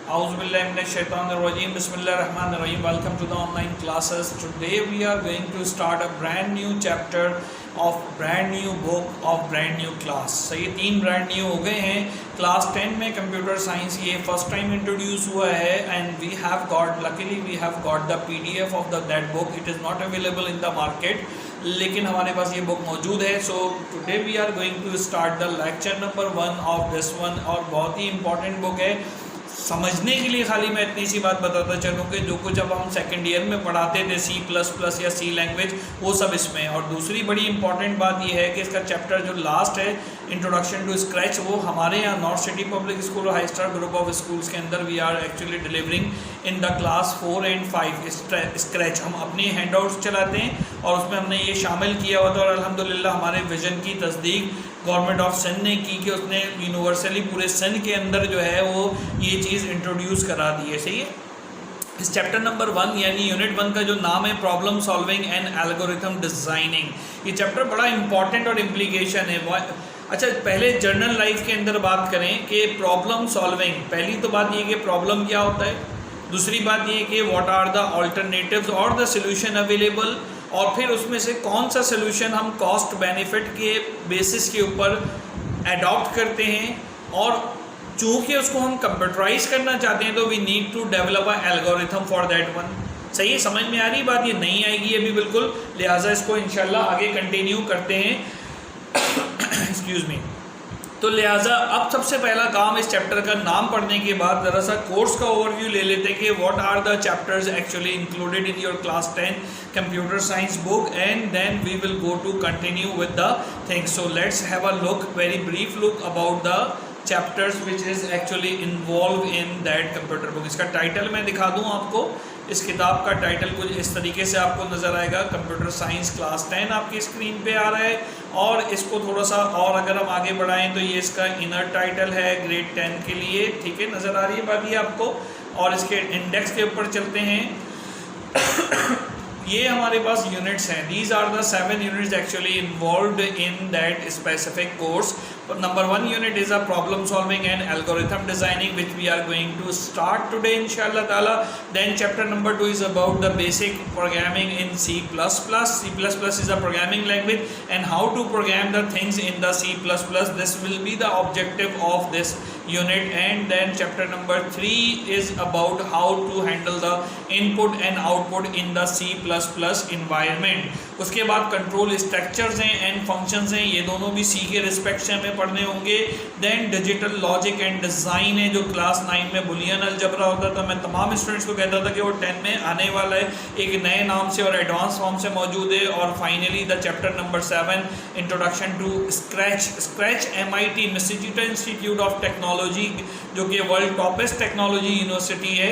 Auzubillahiminash-shaytanir-rajim. Bismillahir-rahmanir-rahim. Welcome to the online classes. Today we are going to start a brand new chapter of brand new book of brand new class. So ये 3 brand new हो गए हैं. Class 10 में computer science ये first time introduce हुआ है and we have got luckily we have got the PDF of that book. It is not available in the market, लेकिन हमारे पास ये बुक मौजूद है. So today we are going to start the lecture number 1 of this one. और बहुत ही important book है. समझने के लिए खाली मैं इतनी सी बात बताता चलूँ कि जो कुछ अब हम सेकेंड ईयर में पढ़ाते थे C++ या C लैंग्वेज, वो सब इसमें. और दूसरी बड़ी इंपॉर्टेंट बात ये है कि इसका चैप्टर जो लास्ट है इंट्रोडक्शन टू स्क्रैच, वो हमारे यहाँ नॉर्थ सिटी पब्लिक स्कूल और high star group of schools के अंदर we are actually delivering in the class 4 and 5 scratch. हम अपनी हैंडआउट्स चलाते हैं और उसमें हमने ये शामिल किया हुआ था और अल्हम्दुलिल्लाह हमारे विजन की तस्दीक गवर्नमेंट ऑफ सिंध ने की कि उसने यूनिवर्सली पूरे सिंध के अंदर जो है वो ये चीज़ इंट्रोड्यूस करा दी है. सही है. इस चैप्टर नंबर 1 यानी यूनिट 1 का जो नाम है problem solving and algorithm designing, ये चैप्टर बड़ा इंपॉर्टेंट और इम्प्लीकेशन है. अच्छा, पहले जर्नल लाइफ के अंदर बात करें कि प्रॉब्लम सॉल्विंग, पहली तो बात ये कि प्रॉब्लम क्या होता है, दूसरी बात ये कि व्हाट आर द ऑल्टरनेटिव्स और द सॉल्यूशन अवेलेबल, और फिर उसमें से कौन सा सॉल्यूशन हम कॉस्ट बेनिफिट के बेसिस के ऊपर अडॉप्ट करते हैं. और चूँकि उसको हम कंप्यूटराइज करना चाहते हैं तो we need to develop a algorithm for that one. सही है, समझ में आ रही बात? ये नहीं आएगी अभी बिल्कुल, लिहाजा इसको इंशाल्लाह आगे कंटिन्यू करते हैं. Excuse me. तो लिहाजा अब सबसे पहला काम इस चैप्टर का नाम पढ़ने के बाद ज़रा सा कोर्स का ओवरव्यू ले लेते हैं कि what are the chapters actually included in your class 10 computer science book, and then we will go to continue with the things. So let's have a look, very brief look about the chapters which is actually involve in that computer book. इसका title मैं दिखा दूँ आपको. इस किताब का title कुछ इस तरीके से आपको नज़र आएगा. कंप्यूटर साइंस क्लास 10 आपकी स्क्रीन पे आ रहा है. और इसको थोड़ा सा और अगर हम आगे बढ़ाएं तो ये इसका इनर टाइटल है ग्रेड 10 के लिए. ठीक है, नज़र आ रही है बात ये आपको. और इसके इंडेक्स के ऊपर चलते हैं. ये हमारे पास यूनिट्स हैं. These are the 7 units actually involved in that specific course. Number 1 unit is a problem solving and algorithm designing, which we are going to start today inshallah taala. Then chapter number 2 is about the basic programming in C++. C++ is a programming language and how to program the things in the C++. This will be the objective of this unit. And then chapter number 3 is about how to handle the input and output in the C++ environment. उसके बाद control structures हैं and functions हैं, ये दोनों भी सी के respect से हमें पढ़ने होंगे. Then digital logic and design है जो क्लास 9 में बुलियन अलजबरा होता था. मैं तमाम स्टूडेंट्स को कहता था कि वो 10 में आने वाला है, एक नए नाम से और एडवांस फॉर्म से मौजूद है. और finally the chapter number 7 introduction to Scratch. Scratch MIT Massachusetts Institute of Technology जो कि वर्ल्ड टॉपेस्ट टेक्नोलॉजी यूनिवर्सिटी है,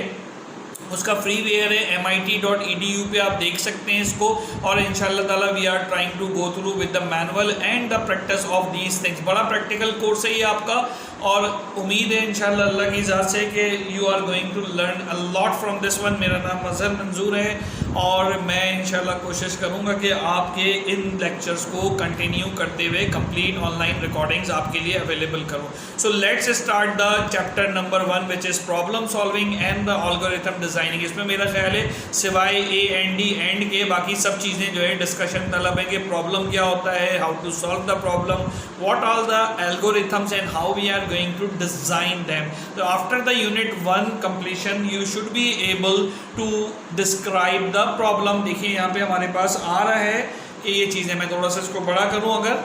उसका फ्री वेयर है. MIT.edu पे आप देख सकते हैं इसको. और इंशाल्लाह ताला we are trying to go through with the manual and the practice of these things. बड़ा प्रैक्टिकल कोर्स है ये आपका और उम्मीद है इंशाल्लाह अल्लाह की ज़ात से कि you are going to learn a lot from this one. मेरा नाम अज़हर मंजूर है और मैं इंशाल्लाह कोशिश करूँगा कि आपके इन लेक्चर्स को कंटिन्यू करते हुए कंप्लीट ऑनलाइन रिकॉर्डिंग्स आपके लिए अवेलेबल करूँ. So let's start the chapter number 1 which is problem solving and the algorithm designing. इसमें मेरा ख्याल है सिवाय AND एंड के बाकी सब चीज़ें जो है डिस्कशन तलब है कि प्रॉब्लम क्या होता है, how to solve the problem, what are the algorithms and how we are going to design them. So after the unit 1 completion you should be able to describe the problem. देखिए यहाँ पे हमारे पास आ रहा है कि ये चीज़ें, मैं थोड़ा सा इसको बड़ा करूँ अगर,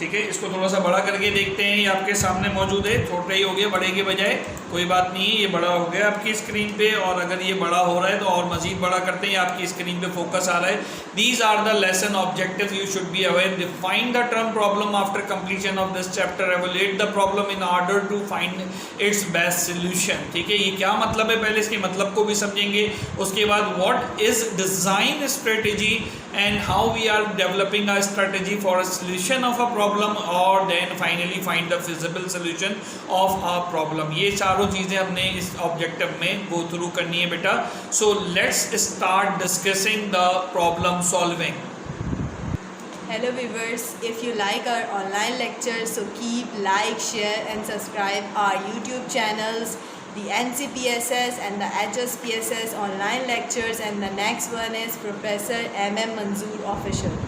ठीक है, इसको थोड़ा सा बड़ा करके देखते हैं. ये आपके सामने मौजूद है. छोटा ही हो गया बड़े के बजाय, कोई बात नहीं है, ये बड़ा हो गया आपकी स्क्रीन पे. और अगर ये बड़ा हो रहा है तो और मज़ीद बड़ा करते हैं. आपकी स्क्रीन पे फोकस आ रहा है. These are the lesson objective you should be aware. Define the term problem after completion of this chapter. Evaluate the problem in order to find its best solution. ठीक है, ये क्या मतलब है, पहले इसके मतलब को भी समझेंगे. उसके बाद what is design strategy and how we are developing a strategy for a solution of a problem, or then finally find the feasible solution of a problem. ये चारों चीज़ें हमने इस ऑब्जेक्टिव में गो थ्रू करनी है बेटा. So let's start discussing the problem solving. Hello viewers, if you like our online lectures, so keep like, share and subscribe our YouTube channels, the NCPSS and the HSPSS online lectures, and the next one is Professor MM Manzoor Official.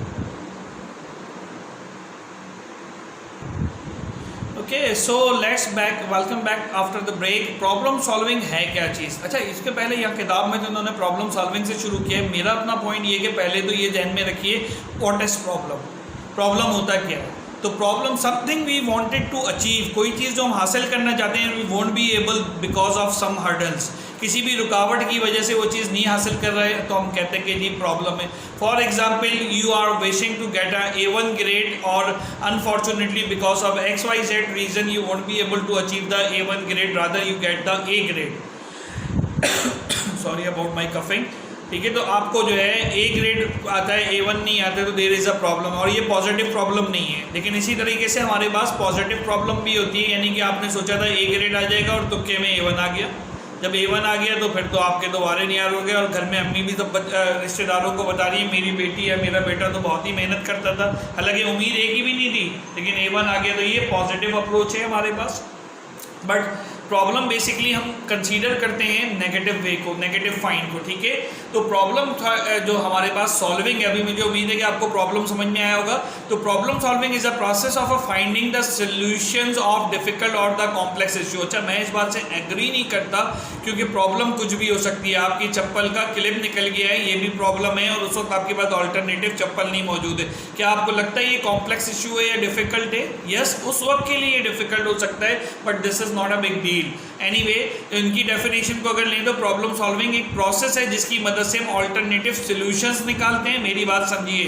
Okay so welcome back after the break. Problem solving है क्या चीज़? अच्छा, इसके पहले यहाँ किताब में तो उन्होंने प्रॉब्लम सॉल्विंग से शुरू किया है। मेरा अपना पॉइंट ये कि पहले तो ये ध्यान में रखिए व्हाट इज प्रॉब्लम होता क्या है। तो problem something we wanted to achieve, कोई चीज़ जो हम हासिल करना चाहते हैं, we won't be able because of some hurdles, किसी भी रुकावट की वजह से वो चीज़ नहीं हासिल कर रहे हैं तो हम कहते हैं कि जी प्रॉब्लम है। For example, you are wishing to get a A1 grade और unfortunately because of XYZ reason you won't be able to achieve the A1 grade, rather you get the A grade. Sorry about my coughing. ठीक है, तो आपको जो है A grade आता है, A1 नहीं आता है, तो देयर इज़ अ प्रॉब्लम, और ये पॉजिटिव प्रॉब्लम नहीं है। लेकिन इसी तरीके से हमारे पास पॉजिटिव प्रॉब्लम भी होती है, यानी कि आपने सोचा था A ग्रेड आ जाएगा और तुक्के में A1 आ गया। जब A1 आ गया तो फिर तो आपके तो वारे नियार हो गए, और घर में अम्मी भी सब रिश्तेदारों को बता रही है मेरी बेटी या मेरा बेटा तो बहुत ही मेहनत करता था, हालांकि उम्मीद एक ही भी नहीं थी, लेकिन A1 आ गया। तो ये पॉजिटिव अप्रोच है हमारे पास। बट प्रॉब्लम बेसिकली हम कंसीडर करते हैं नेगेटिव वे को, नेगेटिव फाइंड को। ठीक है, तो प्रॉब्लम जो हमारे पास सॉल्विंग है, अभी मुझे उम्मीद है कि आपको प्रॉब्लम समझ में आया होगा। तो problem solving is a process of finding the solutions of difficult और द कॉम्प्लेक्स इश्यू। अच्छा, मैं इस बात से एग्री नहीं करता, क्योंकि प्रॉब्लम कुछ भी हो सकती है। आपकी चप्पल का क्लिप निकल गया है, ये भी प्रॉब्लम है, और उस वक्त आपके पास ऑल्टरनेटिव चप्पल नहीं मौजूद है। क्या आपको लगता है ये कॉम्प्लेक्स इश्यू है या डिफिकल्ट है? यस, उस वक्त के लिए डिफिकल्ट हो सकता है, but this is not a big deal. Anyway, इनकी डेफिनेशन को अगर लें तो प्रॉब्लम सॉल्विंग एक प्रोसेस है जिसकी मदद से हम ऑल्टरनेटिव सॉल्यूशंस निकालते हैं। मेरी बात समझिए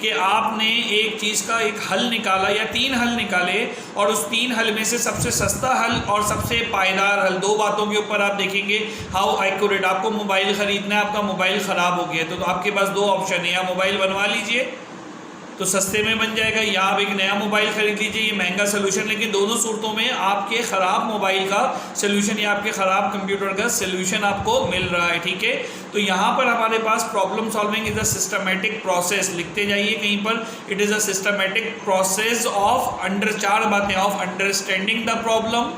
कि आपने एक चीज़ का एक हल निकाला या 3 हल निकाले, और उस 3 हल में से सबसे सस्ता हल और सबसे पायदार हल, 2 बातों के ऊपर आप देखेंगे हाउ एक्यूरेट। आपको मोबाइल ख़रीदना है, आपका मोबाइल ख़राब हो गया तो आपके पास 2 ऑप्शन है, या मोबाइल बनवा लीजिए तो सस्ते में बन जाएगा, या आप एक नया मोबाइल ख़रीद लीजिए, ये महंगा सोल्यूशन। लेकिन दोनों सूरतों में आपके ख़राब मोबाइल का सोल्यूशन या आपके ख़राब कंप्यूटर का सोल्यूशन आपको मिल रहा है। ठीक है, तो यहाँ पर हमारे पास problem solving is a systematic process. लिखते जाइए कहीं पर, it is a systematic process of 4 बातें, of understanding the problem,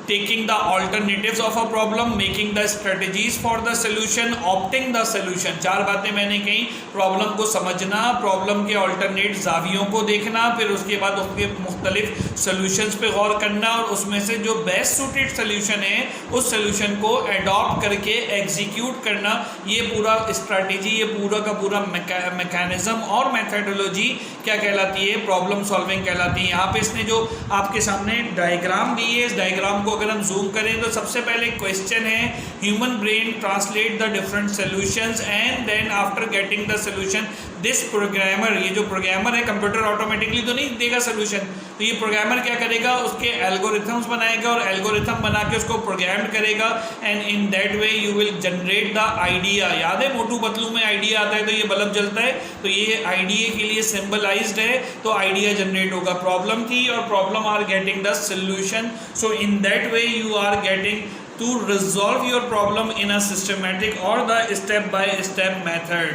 taking the alternatives of a problem, making the strategies for the solution, opting the solution। 4 बातें मैंने कही। Problem को समझना, प्रॉब्लम के अल्टरनेट जावियों को देखना, फिर उसके बाद उसके मुख्तलिफ सोल्यूशंस पे गौर करना, और उसमें से जो बेस्ट सूटेड सोल्यूशन है उस सोल्यूशन को एडॉप्ट करके एग्जीक्यूट करना। ये पूरा स्ट्रैटेजी, ये पूरा का पूरा मैकेनिज्म और मेथडोलॉजी क्या कहलाती है? प्रॉब्लम सॉल्विंग कहलाती है। यहाँ पे इसने जो आपके सामने डायग्राम दी है, इस डायग्राम को अगर हम जूम करें तो सबसे पहले क्वेश्चन है, human brain translate the different solutions and then after getting the solution this programmer, ये जो प्रोग्रामर है, कंप्यूटर ऑटोमेटिकली तो नहीं देगा सॉल्यूशन, तो ये प्रोग्रामर क्या करेगा? उसके एल्गोरिथम्स बनाएगा और एल्गोरिथम बना के उसको प्रोग्राम करेगा, and in that way you will generate the idea. याद है मोटू पतलू में आइडिया आता है तो ये बल्ब जलता है, तो ये आइडिया के लिए सिंबलाइज्ड है, तो आइडिया जनरेट होगा। प्रॉब्लम थी और problem are getting the solution, so in that way you are getting to resolve your problem in a systematic or the step by step method।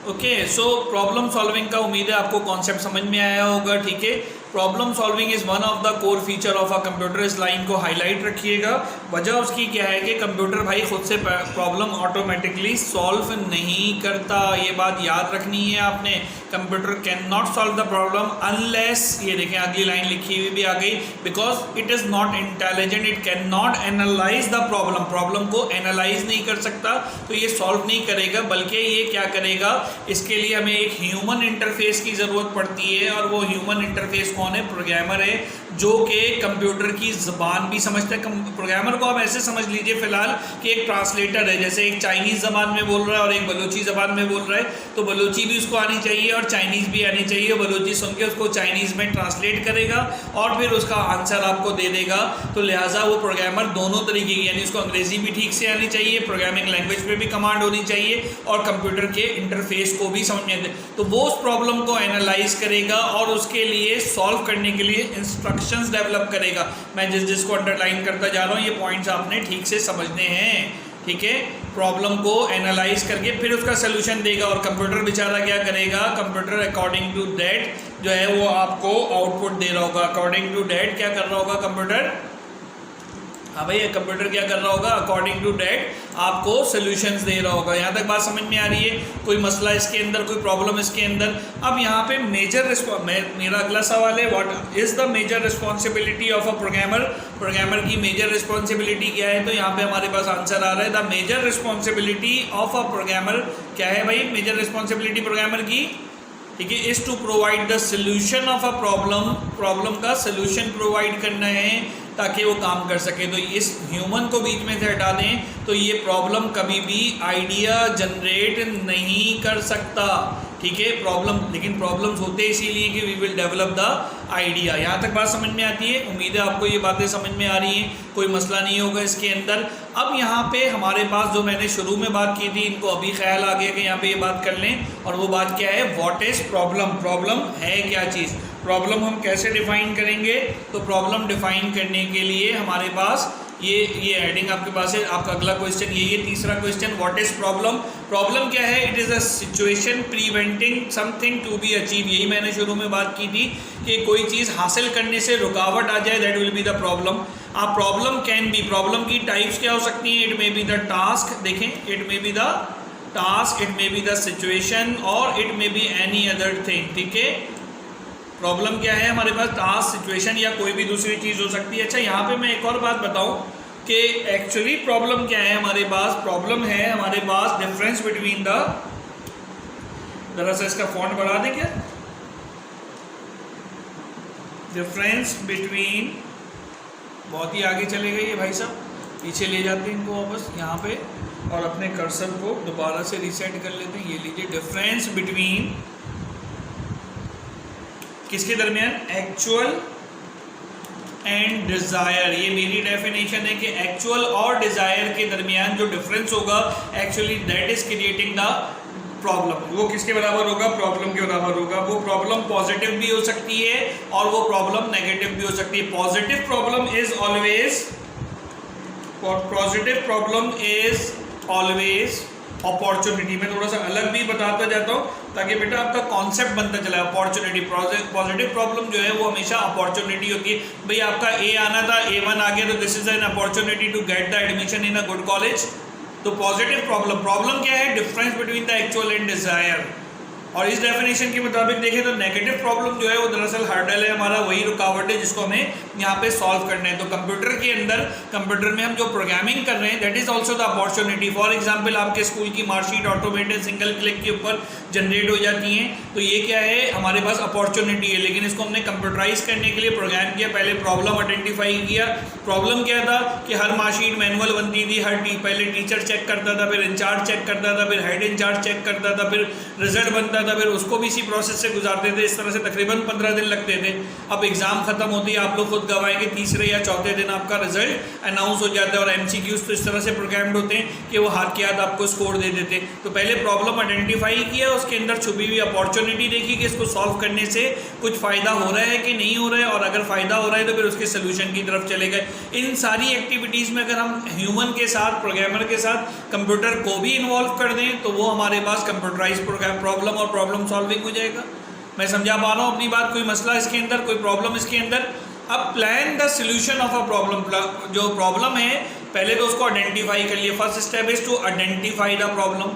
Okay, so problem solving का उम्मीद है आपको concept समझ में आया होगा। ठीक है, problem solving is one of the core feature of a computer. इस लाइन को हाईलाइट रखिएगा। वजह उसकी क्या है कि कंप्यूटर भाई खुद से प्रॉब्लम ऑटोमेटिकली सॉल्व नहीं करता, ये बात याद रखनी है आपने। Computer can not solve the problem unless, ये देखें अगली लाइन लिखी हुई भी आ गई, because it is not intelligent, it can not analyse the problem. Problem को एनालाइज नहीं कर सकता तो ये सॉल्व नहीं करेगा, बल्कि ये क्या करेगा? इसके लिए हमें एक ह्यूमन इंटरफेस की ज़रूरत पड़ती है, और वो ह्यूमन इंटरफेस कौन है? प्रोग्रामर है, जो कि कंप्यूटर की ज़बान भी समझता है। प्रोग्रामर को आप ऐसे समझ लीजिए फ़िलहाल कि एक ट्रांसलेटर है, जैसे एक चाइनीज़ ज़बान में बोल रहा है और एक बलोची ज़बान में बोल रहा है, तो बलोची भी उसको आनी चाहिए और चाइनीज़ भी आनी चाहिए। बलोची सुन के उसको चाइनीज़ में ट्रांसलेट करेगा और फिर उसका आंसर आपको दे देगा। तो लिहाजा वो प्रोग्रामर दोनों तरीके की, यानी उसको अंग्रेज़ी भी ठीक से आनी चाहिए, प्रोग्रामिंग लैंग्वेज पे भी कमांड होनी चाहिए, और कंप्यूटर के इंटरफेस को भी समझ में, तो वो उस प्रॉब्लम को एनालाइज करेगा और उसके लिए सॉल्व करने के लिए इंस्ट्रक्शंस डेवलप करेगा। मैं जिसको अंडरलाइन करता जा रहा हूँ, ये पॉइंट्स आपने ठीक से समझने हैं। ठीक है, प्रॉब्लम को एनालाइज करके फिर उसका सोल्यूशन देगा। और कंप्यूटर बेचारा क्या करेगा, कंप्यूटर अकॉर्डिंग टू दैट जो है वो आपको आउटपुट दे रहा होगा। अकॉर्डिंग टू दैट क्या कर रहा होगा कंप्यूटर, हाँ भैया कंप्यूटर क्या कर रहा होगा, अकॉर्डिंग टू डेट आपको सोल्यूशंस दे रहा होगा। यहाँ तक बात समझ में आ रही है, कोई मसला इसके अंदर, कोई प्रॉब्लम इसके अंदर। अब यहाँ पे मेरा अगला सवाल है, what is the major responsibility of a programmer. Programmer की मेजर रिस्पॉन्सिबिलिटी क्या है, तो यहाँ पे हमारे पास आंसर आ रहा है the major responsibility of a programmer. क्या है भाई मेजर रिस्पॉन्सिबिलिटी प्रोग्रामर की, ठीक है, is to provide the solution of a problem. Problem का सोल्यूशन प्रोवाइड करना है ताकि वो काम कर सके। तो इस ह्यूमन को बीच में से हटा दें तो ये प्रॉब्लम कभी भी आइडिया जनरेट नहीं कर सकता, ठीक है। प्रॉब्लम, लेकिन प्रॉब्लम्स होते इसीलिए कि we will develop the idea. यहाँ तक बात समझ में आती है, उम्मीद है आपको ये बातें समझ में आ रही हैं, कोई मसला नहीं होगा इसके अंदर। अब यहाँ पे हमारे पास जो मैंने शुरू में बात की थी, इनको अभी ख्याल आ गया कि यहाँ पे ये बात कर लें, और वो बात क्या है, व्हाट इज़ प्रॉब्लम। प्रॉब्लम है क्या चीज़, प्रॉब्लम हम कैसे डिफाइन करेंगे। तो प्रॉब्लम डिफाइन करने के लिए हमारे पास ये हेडिंग आपके पास है। आपका अगला क्वेश्चन ये तीसरा question, what is problem. Problem क्या है, it is a situation preventing something to be achieve. यही मैंने शुरू में बात की थी कि कोई चीज़ हासिल करने से रुकावट आ जाए, that will be the problem. आप प्रॉब्लम कैन बी, प्रॉब्लम की टाइप्स क्या हो सकती हैं, it may be the task, देखें, it may be the task, it may be the situation, और it may be any other thing, ठीक है। प्रॉब्लम क्या है हमारे पास, टास्क, सिचुएशन या कोई भी दूसरी चीज़ हो सकती है। अच्छा यहाँ पे मैं एक और बात बताऊँ कि एक्चुअली प्रॉब्लम क्या है हमारे पास। प्रॉब्लम है हमारे पास डिफरेंस बिटवीन द, जरा सा इसका फॉन्ट बढ़ा दें क्या, डिफरेंस बिटवीन, बहुत ही आगे चले गए ये भाई साहब, पीछे ले जाते हैं इनको वापस यहाँ पे, और अपने कर्सर को दोबारा से रीसेट कर लेते हैं। ये लीजिए, डिफरेंस बिटवीन किसके दरमियान, एक्चुअल एंड डिज़ायर। ये मेरी डेफिनेशन है कि एक्चुअल और डिज़ायर के दरमियान जो डिफरेंस होगा, actually that is creating the problem. वो किसके बराबर होगा, प्रॉब्लम के बराबर होगा। वो प्रॉब्लम पॉजिटिव भी हो सकती है और वो प्रॉब्लम नेगेटिव भी हो सकती है। Positive problem is always, positive problem is always opportunity. मैं थोड़ा सा अलग भी बताता जाता हूँ ताकि बेटा आपका कॉन्सेप्ट बनता चला। अपॉर्चुनिटी, पॉजिटिव प्रॉब्लम जो है वो हमेशा अपॉर्चुनिटी होती है। भाई आपका ए आना था, A1 आ गया, तो this is an opportunity to get the admission in a good college. तो पॉजिटिव प्रॉब्लम, प्रॉब्लम क्या है, difference between the actual and desire. और इस डेफिनेशन के मुताबिक देखें तो नेगेटिव प्रॉब्लम जो है वो दरअसल हर्डल है हमारा, वही रुकावट है जिसको हमें यहाँ पे सॉल्व करना है। तो कंप्यूटर के अंदर, कंप्यूटर में हम जो प्रोग्रामिंग कर रहे हैं, that is also the opportunity. For example आपके स्कूल की मार्कशीट ऑटोमेटेड सिंगल क्लिक के ऊपर जनरेट हो जाती हैं, तो ये क्या है हमारे पास अपॉर्चुनिटी है। लेकिन इसको हमने कंप्यूटराइज करने के लिए प्रोग्राम किया, पहले प्रॉब्लम आइडेंटिफाई किया। प्रॉब्लम क्या था कि हर मार्कशीट मैनुअल बनती थी, पहले टीचर चेक करता था, फिर इंचार्ज चेक करता था, फिर हेड इंचार्ज चेक करता था, फिर रिजल्ट बनता था, फिर उसको भी इसी प्रोसेस से गुजारते थे। इस तरह से तकरीबन 15 दिन लगते थे। अब एग्जाम खत्म होती है, आप लोग खुद गवाएंगे, तीसरे या चौथे दिन आपका रिजल्ट अनाउंस हो जाता है। और एमसीक्यूज तो इस तरह से प्रोग्राम्ड होते हैं कि वो हाथ के हाथ आपको स्कोर दे देते। तो पहले प्रॉब्लम आइडेंटिफाई किया, उसके अंदर छुपी हुई अपॉर्चुनिटी देखी कि इसको सॉल्व करने से कुछ फ़ायदा हो रहा है कि नहीं हो रहा है, और अगर फ़ायदा हो रहा है तो फिर उसके सोल्यूशन की तरफ चले गए। इन सारी एक्टिविटीज़ में अगर हम ह्यूमन के साथ, प्रोग्रामर के साथ कंप्यूटर को भी इन्वॉल्व कर दें तो वो हमारे पास कंप्यूटराइज प्रॉब्लम और प्रॉब्लम सॉल्विंग हो जाएगा। मैं समझा पा रहा हूँ अपनी बात, कोई मसला इसके अंदर, कोई प्रॉब्लम इसके अंदर। अब plan the solution of a problem. जो प्रॉब्लम है पहले तो उसको आइडेंटिफाई कर लिया। First step is to identify the problem.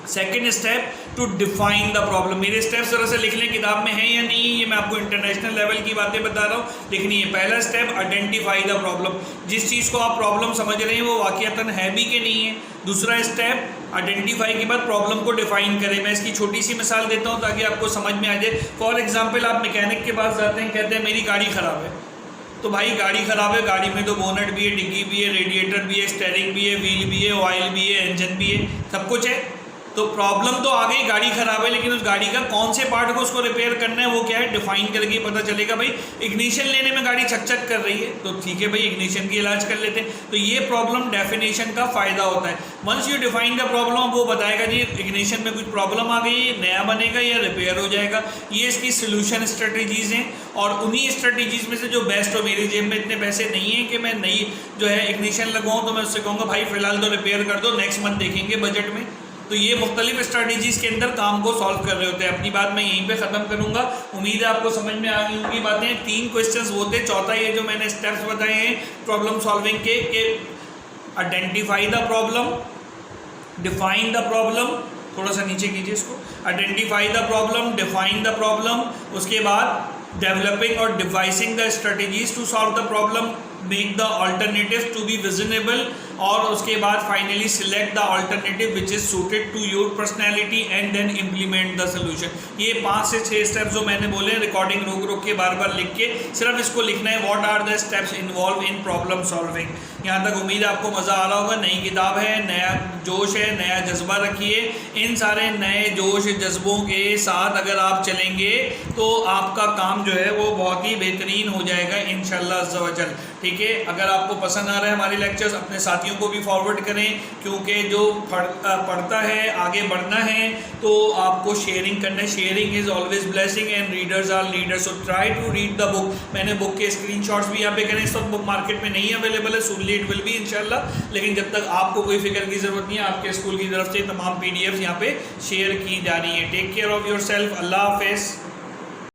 Second step to define the problem. मेरे स्टेप्स जरा से लिख लें, किताब में है या नहीं, ये मैं आपको इंटरनेशनल लेवल की बातें बता रहा हूँ, लिखनी है। पहला स्टेप आइडेंटिफाई द प्रॉब्लम। जिस चीज़ को आप प्रॉब्लम समझ रहे हैं वो वाकईतन है भी कि नहीं है। दूसरा स्टेप आइडेंटिफाई के बाद प्रॉब्लम को डिफाइन करें। मैं इसकी छोटी सी मिसाल देता हूँ ताकि आपको समझ में आ जाए। फॉर एग्जाम्पल आप मैकेनिक के पास जाते हैं, कहते हैं मेरी गाड़ी ख़राब है। तो भाई गाड़ी ख़राब है, गाड़ी में तो बोनट भी है, डिग्गी भी है, रेडिएटर भी है, स्टेयरिंग भी है, व्हील भी है, ऑयल भी है, इंजन भी है, सब कुछ है। तो प्रॉब्लम तो आ गई, गाड़ी खराब है, लेकिन उस गाड़ी का कौन से पार्ट को उसको रिपेयर करना है वो क्या है डिफाइन करके पता चलेगा। भाई इग्निशन लेने में गाड़ी चक चक कर रही है, तो ठीक है भाई इग्निशन की इलाज कर लेते हैं। तो ये प्रॉब्लम डेफिनेशन का फायदा होता है। Once you define the problem, वो बताएगा जी इग्निशन में कुछ प्रॉब्लम आ गई है, नया बनेगा या रिपेयर हो जाएगा। ये इसकी सोल्यूशन स्ट्रेटेजीज हैं, और उन्हीं स्ट्रेटेजीज में से जो बेस्ट हो। मेरी जेब में इतने पैसे नहीं है कि मैं नई जो है इग्निशन लगवाऊँ, तो मैं उससे कहूँगा भाई फिलहाल तो रिपेयर कर दो, नेक्स्ट मंथ देखेंगे बजट में। तो ये मुख्तलिफ स्ट्रेटजीज़ के अंदर काम को सॉल्व कर रहे होते हैं। अपनी बात मैं यहीं पे ख़त्म करूँगा। उम्मीद है आपको समझ में आ गई होंगी बातें। 3 क्वेश्चंस होते, चौथा ये जो मैंने स्टेप्स बताए हैं प्रॉब्लम सॉल्विंग के identify the problem, define the problem, थोड़ा सा नीचे कीजिए इसको, identify the problem, define the problem, उसके बाद डेवलपिंग और devising the strategies to solve the problem, make the alternative to be visionable, और उसके बाद finally select the alternative which is suited to your personality and then implement the solution. ये 5 से 6 steps जो मैंने बोले, रिकॉर्डिंग रोक रोक के बार बार लिख के सिर्फ इसको लिखना है, what are the steps involve in problem solving. यहाँ तक उम्मीद है आपको मज़ा आ रहा होगा। नई किताब है, नया जोश है, नया जज्बा रखिए। इन सारे नए जोश जज्बों के साथ अगर आप चलेंगे तो आपका काम जो है वो बहुत ही बेहतरीन हो जाएगा इंशाल्लाह अज़्ज़ व जल। ठीक है, अगर आपको पसंद आ रहा है हमारे लेक्चर्स, अपने साथियों को भी फॉरवर्ड करें, क्योंकि जो पढ़ता है आगे बढ़ना है तो आपको शेयरिंग करना है। Sharing is always blessing and readers are leaders, so try to read the book. मैंने बुक के स्क्रीनशॉट्स भी यहाँ पे करें, इस वक्त बुक मार्केट में नहीं अवेलेबल है, सुन इट विल बी इंशाल्लाह। लेकिन जब तक आपको कोई फिक्र की ज़रूरत नहीं है, आपके स्कूल की तरफ से तमाम PDFs यहाँ पे शेयर की जा रही है। Take care of yourself. अल्लाह हाफिज़।